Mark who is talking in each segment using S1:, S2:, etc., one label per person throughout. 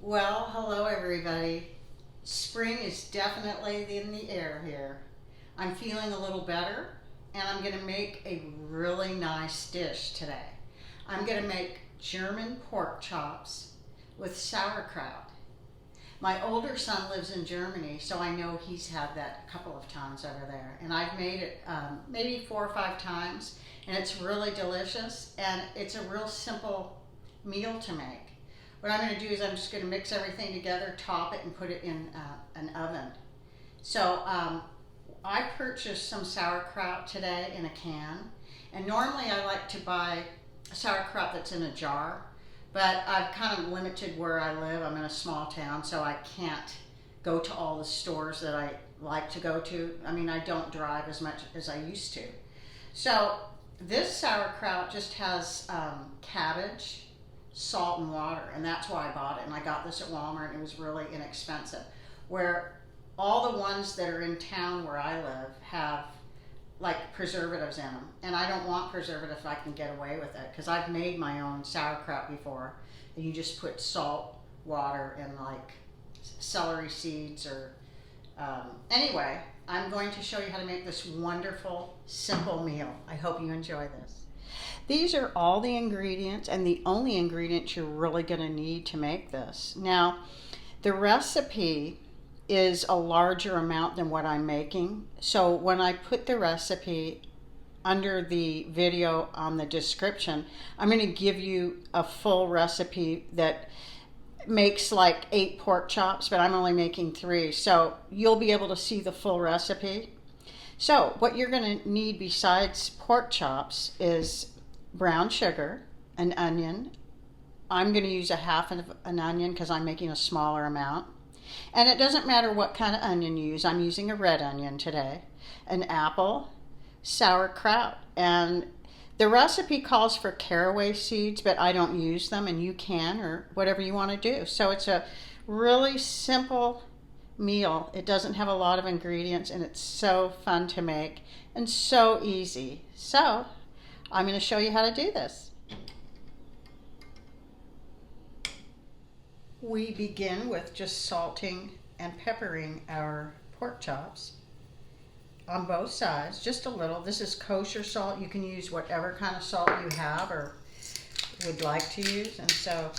S1: Well, hello everybody. Spring is definitely in the air here. I'm feeling a little better and I'm going to make a really nice dish today. I'm going to make German pork chops with sauerkraut. My older son lives in Germany, so I know he's had that a couple of times over there. And I've made it maybe 4 or 5 times, and it's really delicious, and it's a real simple meal to make. What I'm going to do is I'm just going to mix everything together, top it, and put it in an oven. So I purchased some sauerkraut today in a can, and normally I like to buy sauerkraut that's in a jar, but I've kind of limited where I live. I'm in a small town, so I can't go to all the stores that I like to go to. I mean, I don't drive as much as I used to. So this sauerkraut just has cabbage, salt, and water, and that's why I bought it. And I got this at Walmart, and it was really inexpensive. Where all the ones that are in town where I live have like preservatives in them, and I don't want preservative if I can get away with it, because I've made my own sauerkraut before, and you just put salt, water, and like celery seeds or anyway, I'm going to show you how to make this wonderful simple meal. I hope you enjoy this. These are all the ingredients and the only ingredients you're really going to need to make this. Now, the recipe is a larger amount than what I'm making. So when I put the recipe under the video on the description, I'm going to give you a full recipe that makes like 8 pork chops, but I'm only making 3. So you'll be able to see the full recipe. So what you're going to need besides pork chops is brown sugar, an onion. I'm going to use a half of an onion because I'm making a smaller amount. And it doesn't matter what kind of onion you use. I'm using a red onion today. An apple, sauerkraut. And the recipe calls for caraway seeds, but I don't use them, and you can, or whatever you want to do. So it's a really simple meal. It doesn't have a lot of ingredients, and it's so fun to make and so easy. So I'm going to show you how to do this. We begin with just salting and peppering our pork chops on both sides, just a little. This is kosher salt. You can use whatever kind of salt you have or would like to use. And so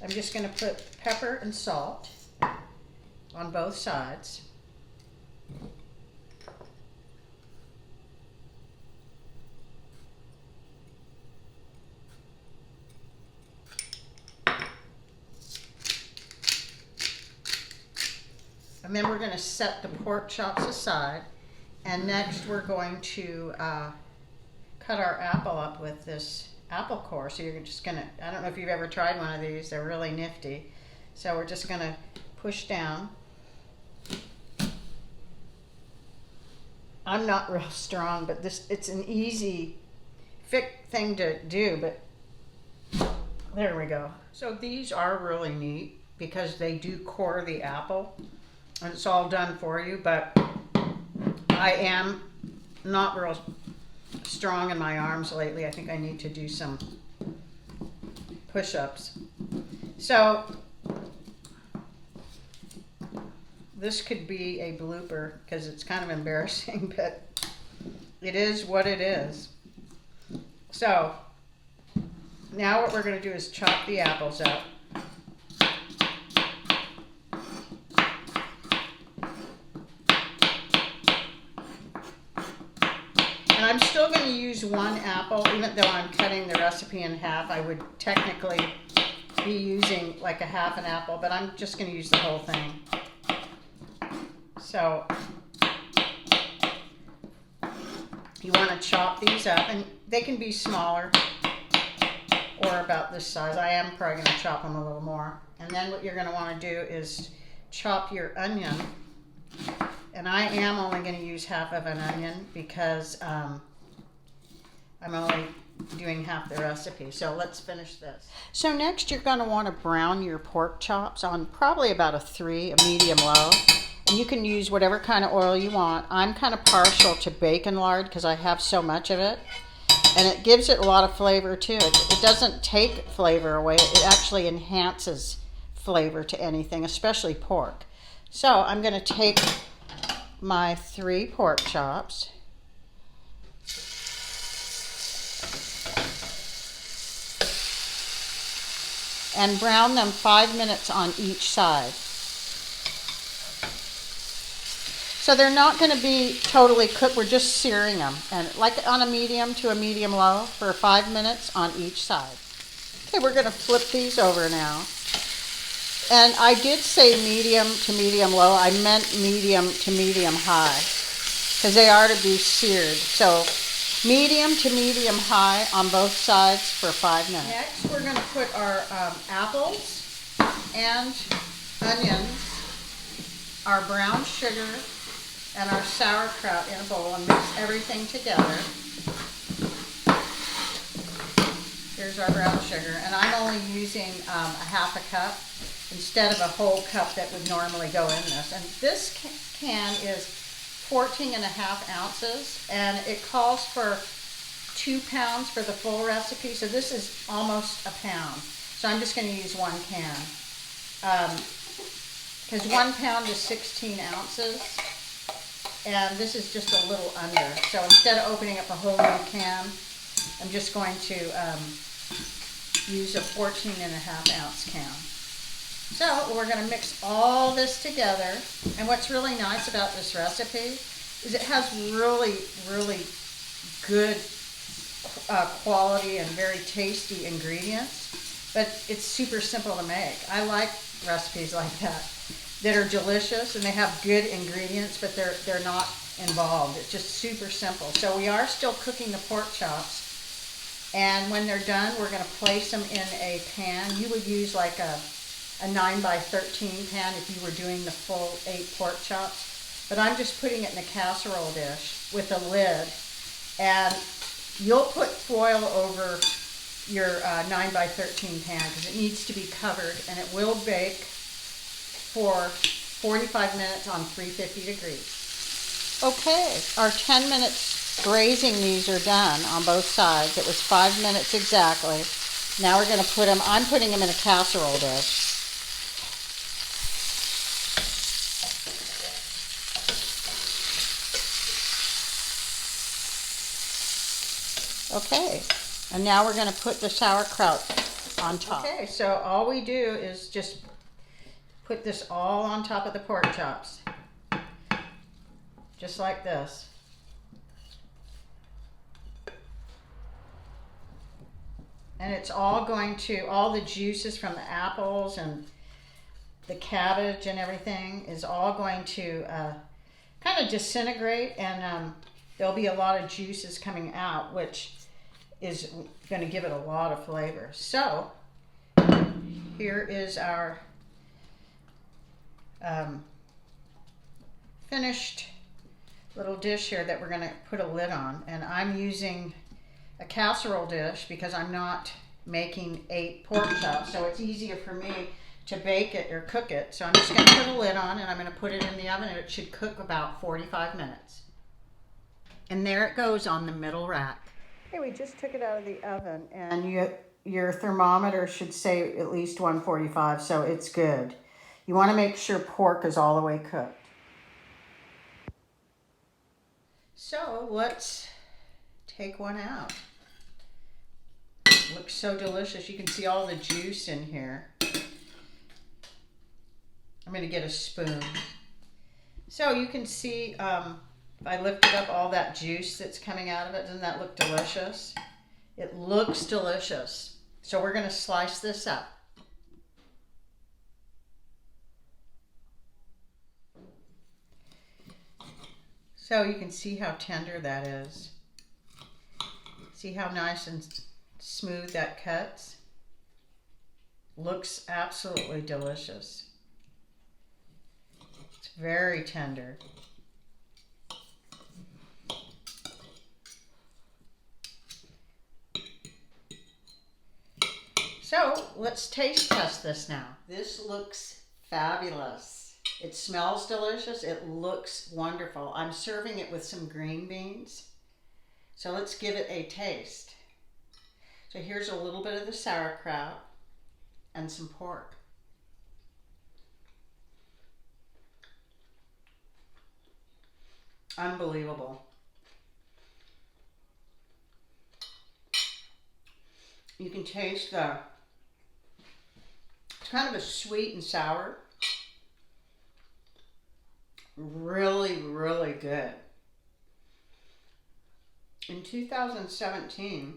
S1: I'm just going to put pepper and salt on both sides. And then we're going to set the pork chops aside. And next we're going to cut our apple up with this apple core. So you're just going to, I don't know if you've ever tried one of these. They're really nifty. So we're just going to push down. I'm not real strong, but it's an easy thing to do. But there we go. So these are really neat because they do core the apple. And it's all done for you, but I am not real strong in my arms lately. I think I need to do some push-ups. So this could be a blooper because it's kind of embarrassing, but it is what it is. So now what we're going to do is chop the apples up. And I'm still going to use 1 apple, even though I'm cutting the recipe in half. I would technically be using like a half an apple, but I'm just going to use the whole thing. So you want to chop these up, and they can be smaller or about this size. I am probably going to chop them a little more. And then what you're going to want to do is chop your onion. And I am only going to use half of an onion because I'm only doing half the recipe. So let's finish this. So next you're going to want to brown your pork chops on probably about a 3, a medium low. And you can use whatever kind of oil you want. I'm kind of partial to bacon lard because I have so much of it. And it gives it a lot of flavor too. It doesn't take flavor away. It actually enhances flavor to anything, especially pork. So I'm going to take my 3 pork chops. And brown them 5 minutes on each side. So they're not going to be totally cooked, we're just searing them. And like on a medium to a medium low for 5 minutes on each side. Okay, we're going to flip these over now. And I did say medium to medium low, I meant medium to medium high. Because they are to be seared. So medium to medium high on both sides for 5 minutes. Next, we're going to put our apples and onions, our brown sugar, and our sauerkraut in a bowl and mix everything together. Here's our brown sugar, and I'm only using a half a cup instead of a whole cup that would normally go in this. And this can is 14.5 ounces, and it calls for 2 pounds for the full recipe, so this is almost a pound. So I'm just going to use 1 can. Because 1 pound is 16 ounces, and this is just a little under. So instead of opening up a whole new can, I'm just going to use a 14.5 ounce can. So we're going to mix all this together, and what's really nice about this recipe is it has really, really good quality and very tasty ingredients, but it's super simple to make. I like recipes like that are delicious and they have good ingredients, but they're not involved. It's just super simple. So we are still cooking the pork chops, and when they're done, we're going to place them in a pan. You would use like a 9 by 13 pan if you were doing the full 8 pork chops, but I'm just putting it in a casserole dish with a lid, and you'll put foil over your 9 by 13 pan because it needs to be covered, and it will bake for 45 minutes on 350 degrees. Okay, our 10 minutes braising these are done on both sides. It was 5 minutes exactly. Now we're going to put them, I'm putting them in a casserole dish. Okay, and now we're going to put the sauerkraut on top. Okay, so all we do is just put this all on top of the pork chops. Just like this. And it's all going to, all the juices from the apples and the cabbage and everything is all going to kind of disintegrate, and there'll be a lot of juices coming out, which is going to give it a lot of flavor. So here is our finished little dish here that we're going to put a lid on, and I'm using a casserole dish because I'm not making 8 pork chops, so it's easier for me to bake it or cook it. So I'm just going to put a lid on, and I'm going to put it in the oven, and it should cook about 45 minutes. And there it goes on the middle rack. Okay, we just took it out of the oven, and your thermometer should say at least 145, so it's good. You want to make sure pork is all the way cooked. So let's take one out. It looks so delicious. You can see all the juice in here. I'm going to get a spoon. So you can see if I lifted up all that juice that's coming out of it, doesn't that look delicious? It looks delicious. So we're going to slice this up. So you can see how tender that is. See how nice and smooth that cuts? Looks absolutely delicious. It's very tender. So let's taste test this now. This looks fabulous. It smells delicious. It looks wonderful. I'm serving it with some green beans. So let's give it a taste. So here's a little bit of the sauerkraut and some pork. Unbelievable. You can taste it's kind of a sweet and sour. Really, really good. In 2017,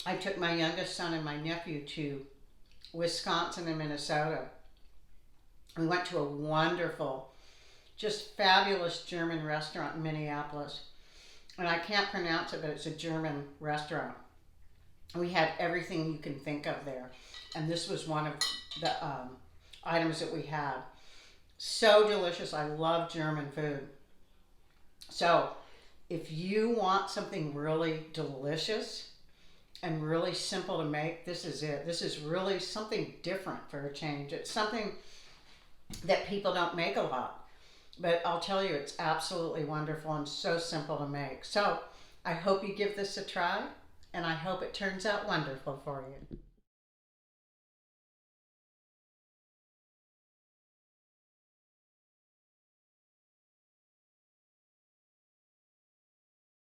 S1: I took my youngest son and my nephew to Wisconsin and Minnesota. We went to a wonderful, just fabulous German restaurant in Minneapolis. And I can't pronounce it, but it's a German restaurant. We had everything you can think of there. And this was one of the items that we had. So delicious. I love German food. So if you want something really delicious and really simple to make, this is it. This is really something different for a change. It's something that people don't make a lot. But I'll tell you, it's absolutely wonderful and so simple to make. So I hope you give this a try, and I hope it turns out wonderful for you.